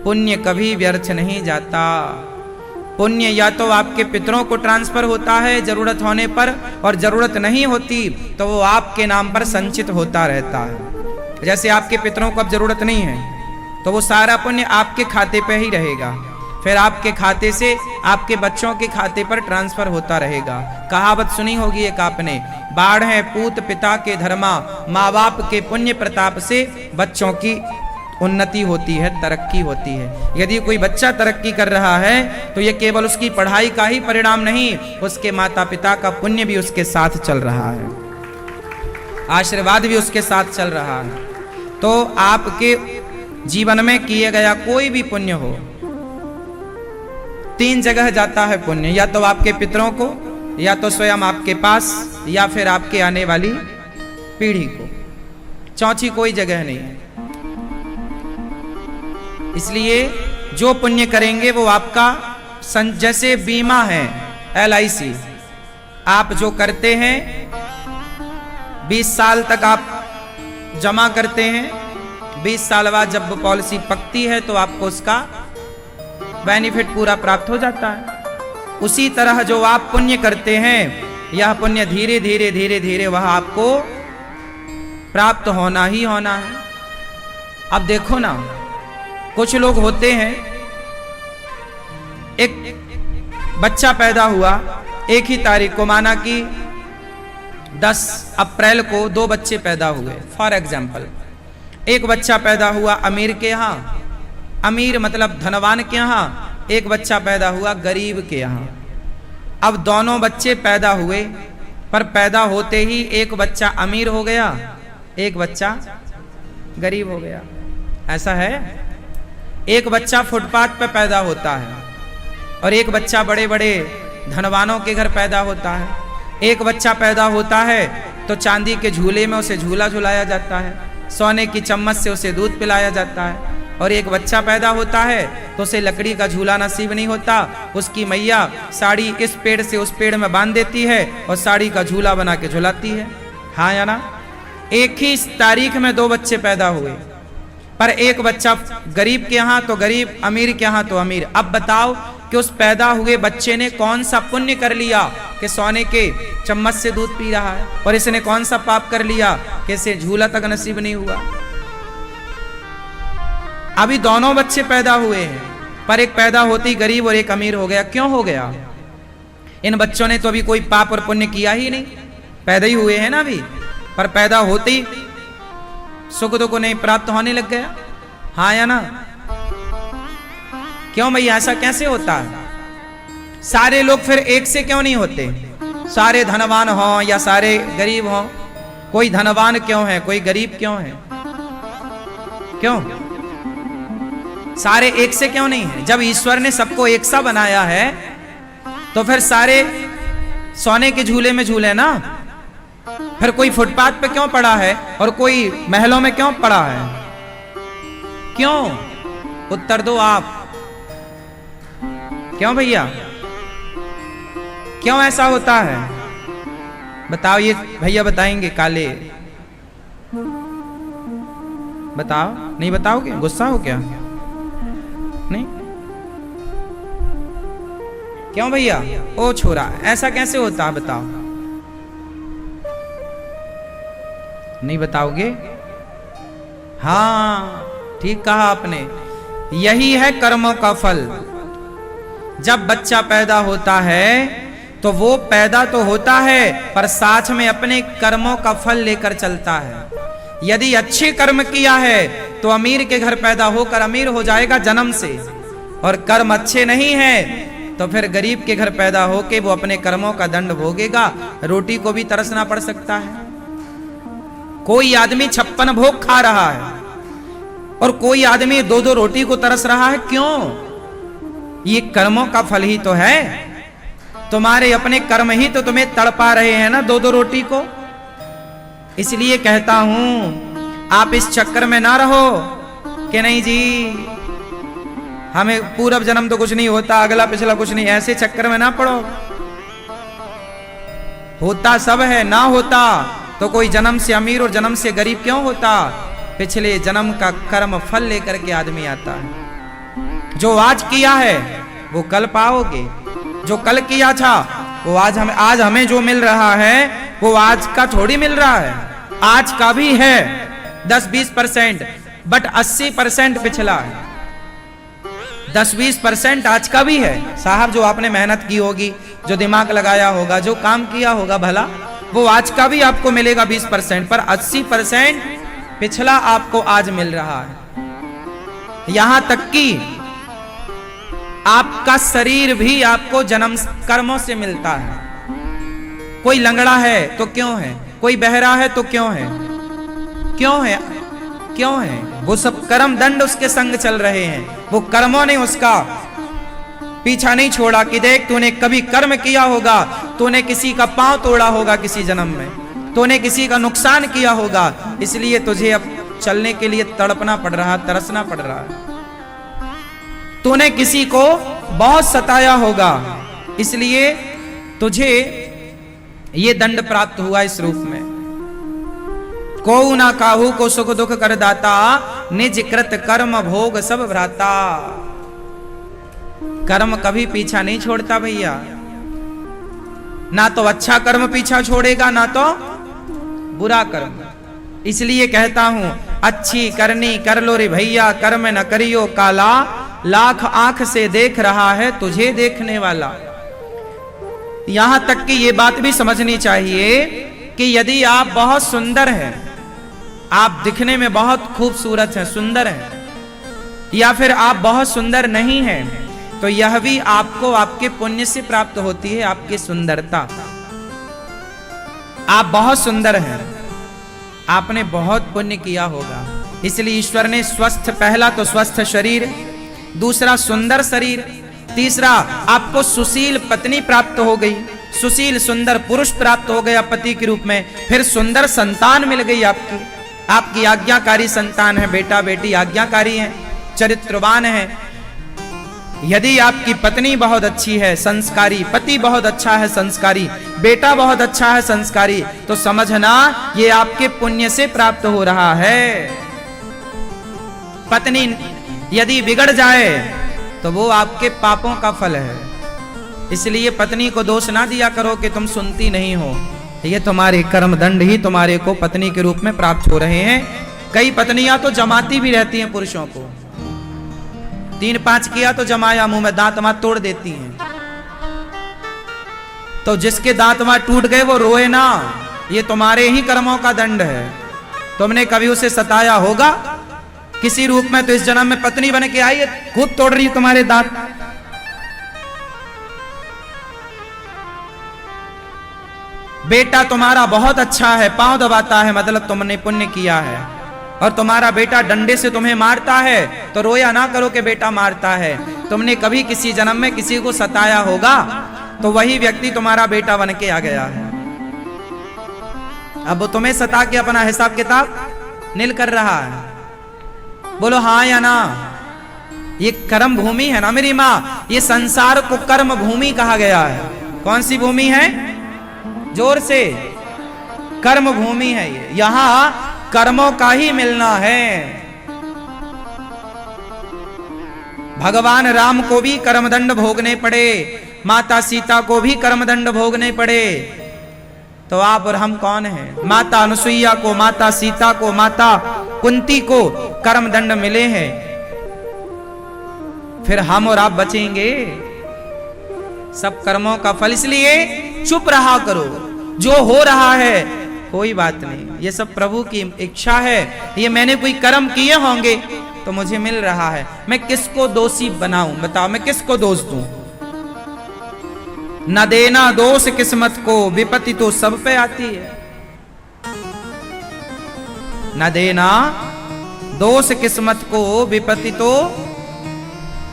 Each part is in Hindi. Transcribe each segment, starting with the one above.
पुण्य कभी व्यर्थ नहीं जाता। पुण्य या तो आपके पितरों को ट्रांसफर होता है जरूरत होने पर, और जरूरत नहीं होती तो वो आपके नाम पर संचित होता रहता है। जैसे आपके पितरों को अब जरूरत नहीं है तो वो सारा पुण्य आपके खाते पे ही रहेगा, फिर आपके खाते से आपके बच्चों के खाते पर ट्रांसफर होता रहेगा। कहावत सुनी होगी एक आपने, बाढ़ है पूत पिता के धर्मा, माँ बाप के पुण्य प्रताप से बच्चों की उन्नति होती है, तरक्की होती है। यदि कोई बच्चा तरक्की कर रहा है तो ये केवल उसकी पढ़ाई का ही परिणाम नहीं, उसके माता पिता का पुण्य भी उसके साथ चल रहा है, आशीर्वाद भी उसके साथ चल रहा है। तो आपके जीवन में किए गया कोई भी पुण्य हो, 3 जगह जाता है पुण्य, या तो आपके पितरों को, या तो स्वयं आपके पास, या फिर आपके आने वाली पीढ़ी को। चौथी कोई जगह नहीं है। इसलिए जो पुण्य करेंगे वो आपका जैसे बीमा है LIC, आप जो करते हैं 20 साल तक आप जमा करते हैं, 20 साल बाद जब वो पॉलिसी पकती है तो आपको उसका बेनिफिट पूरा प्राप्त हो जाता है। उसी तरह जो आप पुण्य करते हैं, यह पुण्य धीरे धीरे धीरे धीरे वह आपको प्राप्त होना ही होना है। अब देखो ना, कुछ लोग होते हैं, एक बच्चा पैदा हुआ एक ही तारीख को, माना कि 10 अप्रैल को 2 बच्चे पैदा हुए फॉर एग्जाम्पल। एक बच्चा पैदा हुआ अमीर के यहाँ, अमीर मतलब धनवान के यहाँ, एक बच्चा पैदा हुआ गरीब के यहाँ। अब दोनों बच्चे पैदा हुए, पर पैदा होते ही एक बच्चा अमीर हो गया, एक बच्चा गरीब हो गया। ऐसा है? एक बच्चा फुटपाथ पे पैदा होता है और एक बच्चा बड़े बड़े धनवानों के घर पैदा होता है। एक बच्चा पैदा होता है तो चांदी के झूले में उसे झूला झुलाया जाता है, सोने की चम्मच से उसे दूध पिलाया जाता है। और एक बच्चा पैदा होता है तो उसे लकड़ी का झूला नसीब नहीं होता, उसकी मैया साड़ी इस पेड़ से उस पेड़ में बांध देती है और साड़ी का झूला बना के झुलाती है। हाँ या ना? एक ही तारीख में 2 बच्चे पैदा हुए, पर एक बच्चा गरीब के यहाँ तो गरीब, अमीर के यहाँ तो अमीर। अब बताओ कि उस पैदा हुए बच्चे ने कौन सा पुण्य कर लिया कि सोने के चम्मच से दूध पी रहा है, और इसने कौन सा पाप कर लिया कि इसे झूला तक नसीब नहीं हुआ। अभी दोनों बच्चे पैदा हुए हैं, पर एक पैदा होते ही गरीब और एक अमीर हो गया। क्यों हो गया? इन बच्चों ने तो अभी कोई पाप और पुण्य किया ही नहीं, पैदा ही हुए हैं ना अभी, पर पैदा होते ही सुख दुख नहीं प्राप्त होने लग गया। हाँ या ना? क्यों भैया, ऐसा कैसे होता है? सारे लोग फिर एक से क्यों नहीं होते? सारे धनवान हों या सारे गरीब हों, कोई धनवान क्यों है, कोई गरीब क्यों है? क्यों सारे एक से क्यों नहीं है? जब ईश्वर ने सबको एक सा बनाया है तो फिर सारे सोने के झूले में झूले ना। फिर कोई फुटपाथ पे क्यों पड़ा है और कोई महलों में क्यों पड़ा है? क्यों? उत्तर दो आप। क्यों भैया, क्यों ऐसा होता है? बताओ, ये भैया बताएंगे काले। बताओ, नहीं बताओगे? गुस्सा हो क्या? नहीं? क्यों भैया? ओ छोरा, ऐसा कैसे होता है बताओ? नहीं बताओगे? हाँ, ठीक कहा आपने, यही है कर्मों का फल। जब बच्चा पैदा होता है तो वो पैदा तो होता है पर साथ में अपने कर्मों का फल लेकर चलता है। यदि अच्छे कर्म किया है तो अमीर के घर पैदा होकर अमीर हो जाएगा जन्म से, और कर्म अच्छे नहीं है तो फिर गरीब के घर पैदा होके वो अपने कर्मों का दंड भोगेगा। रोटी को भी तरसना पड़ सकता है। कोई आदमी 56 भोग खा रहा है और कोई आदमी 2-2 रोटी को तरस रहा है। क्यों? ये कर्मों का फल ही तो है। तुम्हारे अपने कर्म ही तो तुम्हें तड़पा रहे हैं ना 2-2 रोटी को। इसलिए कहता हूं, आप इस चक्कर में ना रहो कि नहीं जी हमें पूर्व जन्म तो कुछ नहीं होता, अगला पिछला कुछ नहीं, ऐसे चक्कर में ना पड़ो। होता सब है, ना होता तो कोई जन्म से अमीर और जन्म से गरीब क्यों होता? पिछले जन्म का कर्म फल लेकर के आदमी आता है। जो आज किया है वो कल पाओगे, जो कल किया था वो आज हमें जो मिल रहा है वो आज का थोड़ी मिल रहा है। आज का भी है 10-20%, बट 80% पिछला है। 10-20% आज का भी है साहब, जो आपने मेहनत की होगी, जो दिमाग लगाया होगा, जो काम किया होगा भला, वो आज का भी आपको मिलेगा 20%, पर 80% पिछला आपको आज मिल रहा है। यहां तक कि आपका शरीर भी आपको जन्म कर्मों से मिलता है। कोई लंगड़ा है तो क्यों है, कोई बहरा है तो क्यों है, क्यों है, क्यों है? वो सब कर्म दंड उसके संग चल रहे हैं। वो कर्मों ने उसका पीछा नहीं छोड़ा कि देख तूने कभी कर्म किया होगा, तूने किसी का पांव तोड़ा होगा किसी जन्म में, तूने किसी का नुकसान किया होगा, इसलिए तुझे अब चलने के लिए तड़पना पड़ रहा, तरसना पड़ रहा है। तूने किसी को बहुत सताया होगा, इसलिए तुझे ये दंड प्राप्त हुआ इस रूप में। को ना काहू को सुख दुख कर दाता, निज कृत कर्म भोग सब भ्राता। कर्म कभी पीछा नहीं छोड़ता भैया, ना तो अच्छा कर्म पीछा छोड़ेगा ना तो बुरा कर्म। इसलिए कहता हूं अच्छी करनी कर लो रे भैया, कर्म न करियो काला, लाख आंख से देख रहा है तुझे देखने वाला। यहां तक कि ये बात भी समझनी चाहिए कि यदि आप बहुत सुंदर हैं, आप दिखने में बहुत खूबसूरत हैं, सुंदर हैं, या फिर आप बहुत सुंदर नहीं हैं, तो यह भी आपको आपके पुण्य से प्राप्त होती है, आपकी सुंदरता। आप बहुत सुंदर हैं, आपने बहुत पुण्य किया होगा, इसलिए ईश्वर ने स्वस्थ, पहला तो स्वस्थ शरीर, दूसरा सुंदर शरीर, तीसरा आपको सुशील पत्नी प्राप्त हो गई, सुशील सुंदर पुरुष प्राप्त हो गया पति के रूप में, फिर सुंदर संतान मिल गई आपकी आज्ञाकारी संतान है, बेटा बेटी आज्ञाकारी है, चरित्रवान है। यदि आपकी पत्नी बहुत अच्छी है, संस्कारी, पति बहुत अच्छा है, संस्कारी, बेटा बहुत अच्छा है, संस्कारी, तो समझना ये आपके पुण्य से प्राप्त हो रहा है। पत्नी यदि बिगड़ जाए तो वो आपके पापों का फल है। इसलिए पत्नी को दोष ना दिया करो कि तुम सुनती नहीं हो, ये तुम्हारे कर्म दंड ही तुम्हारे को पत्नी के रूप में प्राप्त हो रहे हैं। कई पत्नियां तो जमाती भी रहती हैं पुरुषों को, 3-5 किया तो जमाया, मुंह में दांत मां तोड़ देती हैं। तो जिसके दांत मां टूट गए वो रोए ना, ये तुम्हारे ही कर्मों का दंड है। तुमने कभी उसे सताया होगा किसी रूप में, तो इस जन्म में पत्नी बन के आई है, खूब तोड़ रही है तुम्हारे दांत। बेटा तुम्हारा बहुत अच्छा है, पांव दबाता है, मतलब तुमने पुण्य किया है। और तुम्हारा बेटा डंडे से तुम्हें मारता है तो रोया ना करो कि बेटा मारता है। तुमने कभी किसी जन्म में किसी को सताया होगा तो वही व्यक्ति तुम्हारा बेटा बन के आ गया है। अब वो तुम्हें सता के अपना हिसाब किताब नील कर रहा है। बोलो हाँ या ना? ये कर्म भूमि है ना मेरी माँ, ये संसार को कर्म भूमि कहा गया है। कौन सी भूमि है? जोर से, कर्म भूमि है ये। यहां कर्मों का ही मिलना है। भगवान राम को भी कर्मदंड भोगने पड़े, माता सीता को भी कर्मदंड भोगने पड़े, तो आप और हम कौन हैं? माता अनुसुईया को, माता सीता को, माता कुंती को कर्मदंड मिले हैं, फिर हम और आप बचेंगे? सब कर्मों का फल। इसलिए चुप रहा करो, जो हो रहा है कोई बात नहीं, ये सब प्रभु की इच्छा है। ये मैंने कोई कर्म किए होंगे तो मुझे मिल रहा है, मैं किसको दोषी बनाऊं? बताओ, मैं किसको दोष दूं? न देना दोष किस्मत को, विपत्ति तो सब पे आती है। न देना दोष किस्मत को, विपत्ति तो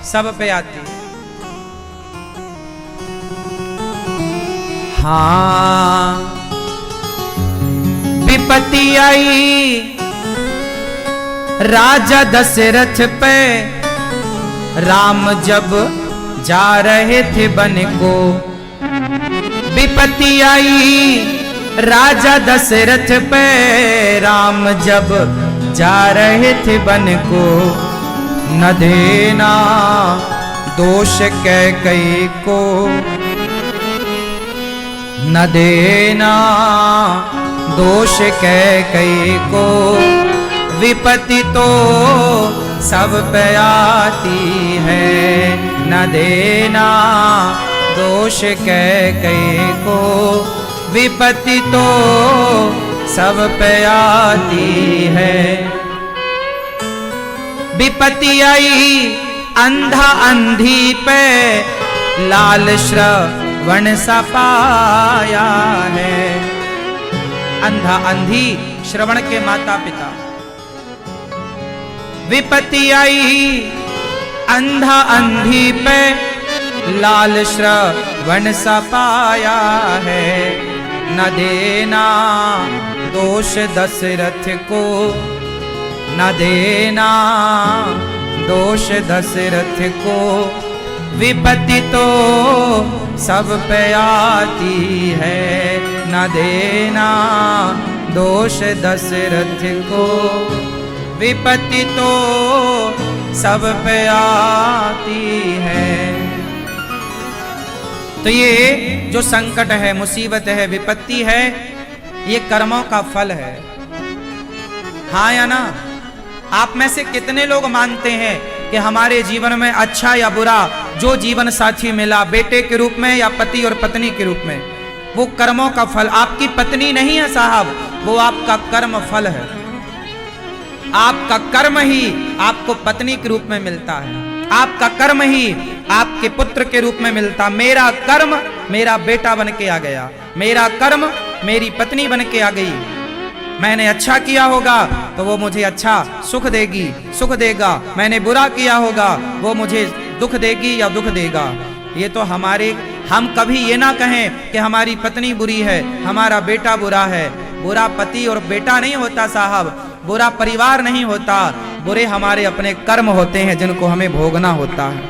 सब पे आती है। हाँ, विपत्ति आई राजा दशरथ पे, राम जब जा रहे थे वन को। विपत्ति आई राजा दशरथ पे, राम जब जा रहे थे वन को। न देना दोष कैकई को, न देना दोष कैकई को, विपत्ति तो सब पे आती है। न देना दोष कैकई को, विपत्ति तो सब पे आती है। विपत्ति आई अंधा अंधी पे, लाल श्रवण सा पाया है। अंधा अंधी श्रवण के माता पिता। विपत्ति आई अंधा अंधी पे, लाल श्रवण सा पाया है। न देना दोष दशरथ को, न देना दोष दशरथ को, विपत्ति तो सब पे आती है। न देना दोष दशरथ को, विपत्ति तो सब पे आती है। तो ये जो संकट है, मुसीबत है, विपत्ति है, ये कर्मों का फल है। हाँ या ना? आप में से कितने लोग मानते हैं कि हमारे जीवन में अच्छा या बुरा जो जीवन साथी मिला, बेटे के रूप में या पति और पत्नी के रूप में, वो कर्मों का फल। आपकी पत्नी नहीं है साहब, वो आपका कर्म फल है। आपका कर्म ही आपको पत्नी के रूप में मिलता है, आपका कर्म ही आपके पुत्र के रूप में मिलता। मेरा कर्म मेरा बेटा बन के आ गया, मेरा कर्म मेरी पत्नी बन के आ गई। मैंने अच्छा किया होगा तो वो मुझे अच्छा सुख देगी, सुख देगा। मैंने बुरा किया होगा वो मुझे दुख देगी या दुख देगा। ये तो हम कभी ये ना कहें कि हमारी पत्नी बुरी है, हमारा बेटा बुरा है। बुरा पति और बेटा नहीं होता साहब, बुरा परिवार नहीं होता, बुरे हमारे अपने कर्म होते हैं जिनको हमें भोगना होता है।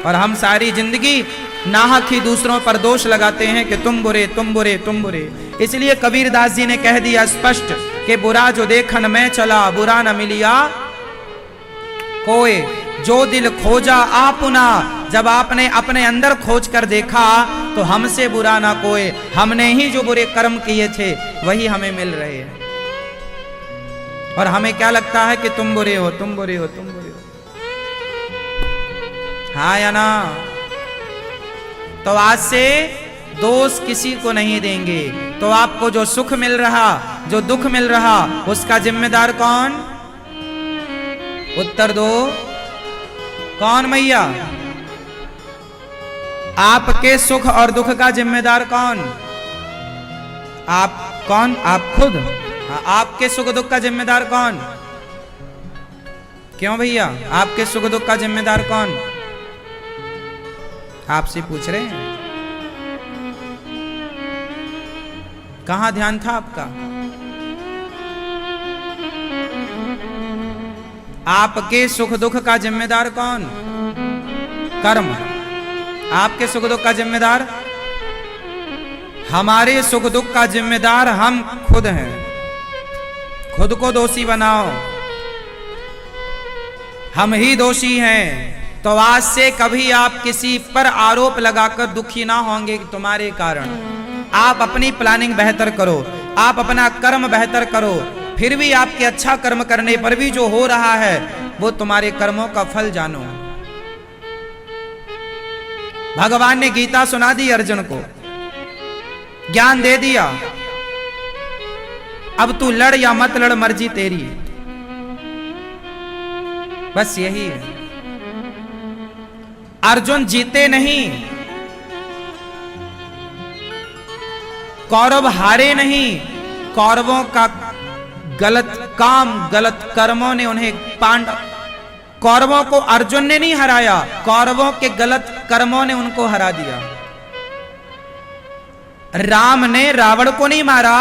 और हम सारी जिंदगी नाहक ही दूसरों पर दोष लगाते हैं कि तुम बुरे, तुम बुरे, तुम बुरे। इसलिए कबीरदास जी ने कह दिया स्पष्ट कि बुरा जो देखन में चला, बुरा न मिलिया कोई, जो दिल खोजा आपुना। जब आपने अपने अंदर खोज कर देखा तो हमसे बुरा ना कोई, हमने ही जो बुरे कर्म किए थे वही हमें मिल रहे हैं। और हमें क्या लगता है कि तुम बुरे हो, तुम बुरे हो, तुम बुरे हो। हाँ या ना? तो आज से दोष किसी को नहीं देंगे। तो आपको जो सुख मिल रहा, जो दुख मिल रहा, उसका जिम्मेदार कौन? उत्तर दो, कौन मैया? आपके सुख और दुख का जिम्मेदार कौन? आप कौन? आप खुद। आपके सुख दुख का जिम्मेदार कौन? क्यों भैया, आपके सुख दुख का जिम्मेदार कौन? आपसे पूछ रहे हैं। कहां ध्यान था आपका? आपके सुख दुख का जिम्मेदार कौन? कर्म। आपके सुख दुख का जिम्मेदार? हमारे सुख दुख का जिम्मेदार हम खुद हैं। खुद को दोषी बनाओ, हम ही दोषी हैं। तो आज से कभी आप किसी पर आरोप लगाकर दुखी ना होंगे कि तुम्हारे कारण। आप अपनी प्लानिंग बेहतर करो, आप अपना कर्म बेहतर करो। फिर भी आपके अच्छा कर्म करने पर भी जो हो रहा है वो तुम्हारे कर्मों का फल जानो। भगवान ने गीता सुना दी अर्जुन को, ज्ञान दे दिया, अब तू लड़ या मत लड़ मर्जी तेरी। बस यही है। अर्जुन जीते नहीं, कौरव हारे नहीं। कौरवों का गलत काम, गलत कर्मों ने उन्हें कौरवों को अर्जुन ने नहीं हराया, कौरवों के गलत कर्मों ने उनको हरा दिया। राम ने रावण को नहीं मारा,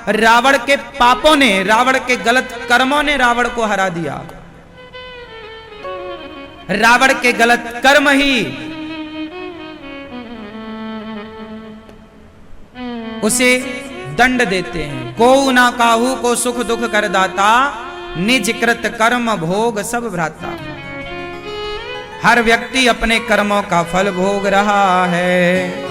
रावण के पापों ने, रावण के गलत कर्मों ने रावण को हरा दिया। रावण के गलत कर्म ही उसे दंड देते हैं। को ना काहू को सुख दुख कर दाता, निज कृत कर्म भोग सब भ्राता। हर व्यक्ति अपने कर्मों का फल भोग रहा है।